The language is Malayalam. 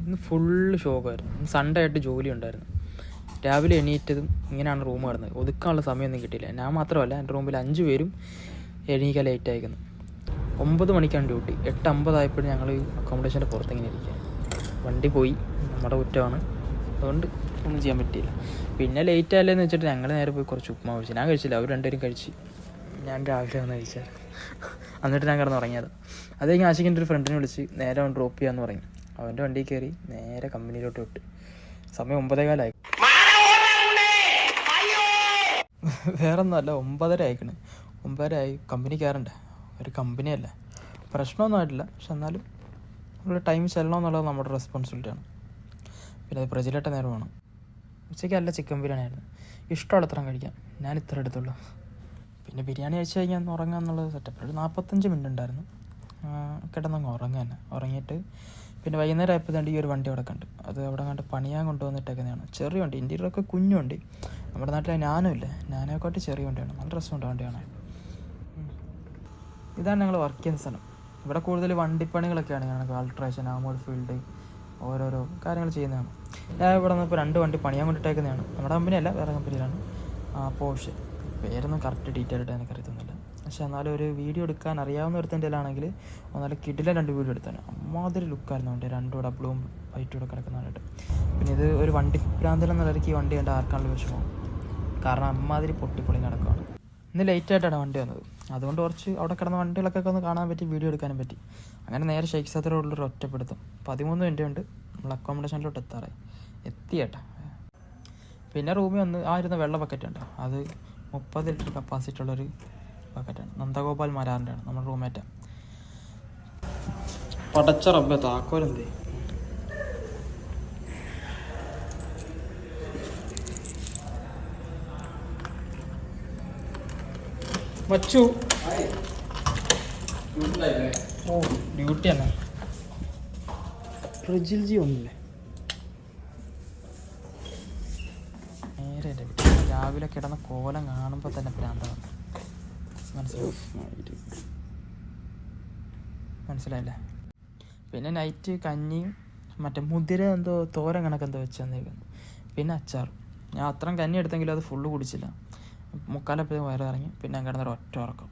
ഇന്ന് ഫുള്ള് ഷോക്കായിരുന്നു. ഇന്ന് സൺഡേ ആയിട്ട് ജോലി ഉണ്ടായിരുന്നു. രാവിലെ എണീറ്റതും ഇങ്ങനെയാണ് റൂം കിടന്നത്. ഒതുക്കാനുള്ള സമയമൊന്നും കിട്ടിയില്ല. ഞാൻ മാത്രമല്ല, എൻ്റെ റൂമിൽ 5 പേരും എണീക്കാൻ ലേറ്റ് അയക്കുന്നു. 9 മണിക്കാണ് ഡ്യൂട്ടി. 8:50 ആയപ്പോഴും ഞങ്ങൾ അക്കോമഡേഷൻ്റെ പുറത്ത് ഇങ്ങനെ ഇരിക്കുക. വണ്ടി പോയി, നമ്മുടെ കുറ്റമാണ്, അതുകൊണ്ട് ഒന്നും ചെയ്യാൻ പറ്റിയില്ല. പിന്നെ ലേറ്റ് ആയല്ലേന്ന് വെച്ചിട്ട് ഞങ്ങൾ നേരെ പോയി കുറച്ച് ഉപ്മാവ് കഴിച്ചു. ഞാൻ കഴിച്ചില്ല, അവർ രണ്ടുപേരും കഴിച്ച്. ഞാൻ രാവിലെ വന്ന് കഴിച്ചാൽ എന്നിട്ട് ഞാൻ കിടന്ന് ഉറങ്ങിയത്. അത് കഴിഞ്ഞ് ആശിക്കിൻ്റെ ഒരു ഫ്രണ്ടിനെ വിളിച്ച് നേരെ അവൻ ഡ്രോപ്പ് ചെയ്യാമെന്ന് പറഞ്ഞു. അവൻ്റെ വണ്ടിയിൽ കയറി നേരെ കമ്പനിയിലോട്ട് വിട്ട്. സമയം 9:15 വേറൊന്നുമല്ല, 9:30 ആയിക്കണ്. 9:30 ആയി. കമ്പനി കയറണ്ടേ, ഒരു കമ്പനിയല്ലേ. പ്രശ്നമൊന്നും ആയിട്ടില്ല, പക്ഷെ എന്നാലും നമ്മൾ ടൈം ചെല്ലണമെന്നുള്ളത് നമ്മുടെ റെസ്പോൺസിബിലിറ്റിയാണ്. പിന്നെ അത് പ്രജലായിട്ട് നേരം വേണം. ഉച്ചയ്ക്ക് നല്ല ചിക്കൻ ബിരിയാണി ആയിരുന്നു. ഇഷ്ടമുള്ളത്ര കഴിക്കാം, ഞാൻ ഇത്ര എടുത്തുള്ളൂ. പിന്നെ ബിരിയാണി കഴിച്ച് കഴിഞ്ഞാൽ ഒന്ന് ഉറങ്ങുക എന്നുള്ളത് സെറ്റപ്പ്. ഒരു 45 മിനിറ്റ് ഉണ്ടായിരുന്നു. കിടന്നങ്ങ് ഉറങ്ങുക തന്നെ. ഉറങ്ങിയിട്ട് പിന്നെ വൈകുന്നേരം ആയപ്പോൾ ഈ ഒരു വണ്ടി അവിടെ കണ്ട്. അത് അവിടെ കണ്ട് പണിയാൻ കൊണ്ടുവന്നിട്ടൊക്കെയാണ്. ചെറിയ വണ്ടി, ഇൻറ്റീരിയറൊക്കെ കുഞ്ഞു വണ്ടി. നമ്മുടെ നാട്ടിലെ നാനോ ഇല്ലേ, നാനോക്കാട്ട് ചെറിയ വണ്ടിയാണ്. നല്ല രസമുണ്ട് വണ്ടിയാണ്. ഇതാണ് ഞങ്ങൾ വർക്ക് ചെയ്യുന്ന സ്ഥലം. ഇവിടെ കൂടുതൽ വണ്ടിപ്പണികളൊക്കെയാണ്. ഞങ്ങൾക്ക് ആൾട്രേഷൻ, ആമോഡ് ഫീൽഡ്, ഓരോരോ കാര്യങ്ങൾ ചെയ്യുന്നതാണ്. ഞാൻ ഇവിടെ നിന്നിപ്പോൾ 2 വണ്ടി പണിയാൻ കൊണ്ടിട്ടേക്കുന്നതാണ്. നമ്മുടെ കമ്പനിയല്ല, വേറെ കമ്പനിയിലാണ്. പോർഷെ, പേരൊന്നും കറക്റ്റ് ഡീറ്റെയിൽ ആയിട്ട് എനിക്കറിയത്തൊന്നുമില്ല. പക്ഷെ എന്നാലും ഒരു വീഡിയോ എടുക്കാൻ അറിയാവുന്ന ഒരുത്തിൻ്റെ ആണെങ്കിൽ നല്ല കിടിലൻ 2 വീഡിയോ എടുത്താണ്. അമ്മാതിരി ലുക്കായിരുന്നു വണ്ടി. 2 ഡബിളും വൈറ്റും കൂടെ കിടക്കുന്നതായിട്ട്. പിന്നെ ഇത് ഒരു വണ്ടി ഭ്രാന്തലെന്ന നിലയ്ക്ക് ഈ വണ്ടി കണ്ട ആർക്കാനുള്ള വിഷമം. കാരണം അമ്മാതിരി പൊട്ടിപ്പൊളി നടക്കുകയാണ്. ഇന്ന് ലേറ്റായിട്ടാണ് വണ്ടി വന്നത്. അതുകൊണ്ട് കുറച്ച് അവിടെ കിടന്ന വണ്ടികളൊക്കെ ഒന്ന് കാണാൻ പറ്റി, വീഡിയോ എടുക്കാനും പറ്റി. അങ്ങനെ നേരെ ഷെയ്ഖ് സാദർ റോഡിലൊരു ഒറ്റപ്പെടുത്തും. 13 മിനിറ്റ് കൊണ്ട് നമ്മൾ അക്കോമഡേഷനിലോട്ട് എത്തിയേട്ടാ. പിന്നെ റൂമിൽ വന്ന് ഇരുന്ന വെള്ള ബക്കറ്റ് ഉണ്ട്. അത് 30 ലിറ്റർ കപ്പാസിറ്റി ഉള്ളൊരു ബക്കറ്റാണ്. നന്ദഗോപാൽ മാരാറിൻ്റെ ആണ്, നമ്മുടെ റൂമേറ്റാ. പടച്ച റബ്ബേ, താക്കോലെന്തേ വച്ചു. ഡ്യൂട്ടി തന്നെ. പ്രജിൽജി ഒന്നില്ലേ നേരെ എൻ്റെ വീട്ടിൽ. രാവിലെ കിടന്ന കോലം കാണുമ്പോൾ തന്നെ ഭ്രാന്താണ്. മനസ്സിലായില്ലേ. പിന്നെ നൈറ്റ് കഞ്ഞിയും മറ്റേ മുതിര എന്തോ തോരൻ കണക്കെന്തോ വെച്ച് തന്നേക്കുന്നു. പിന്നെ അച്ചാർ. ഞാൻ അത്രയും കഞ്ഞി എടുത്തെങ്കിലും അത് ഫുള്ള് കുടിച്ചില്ല. 3:45 വയറ് ഇറങ്ങി. പിന്നെ കിടന്നൊരു ഒറ്റ ഉറക്കം.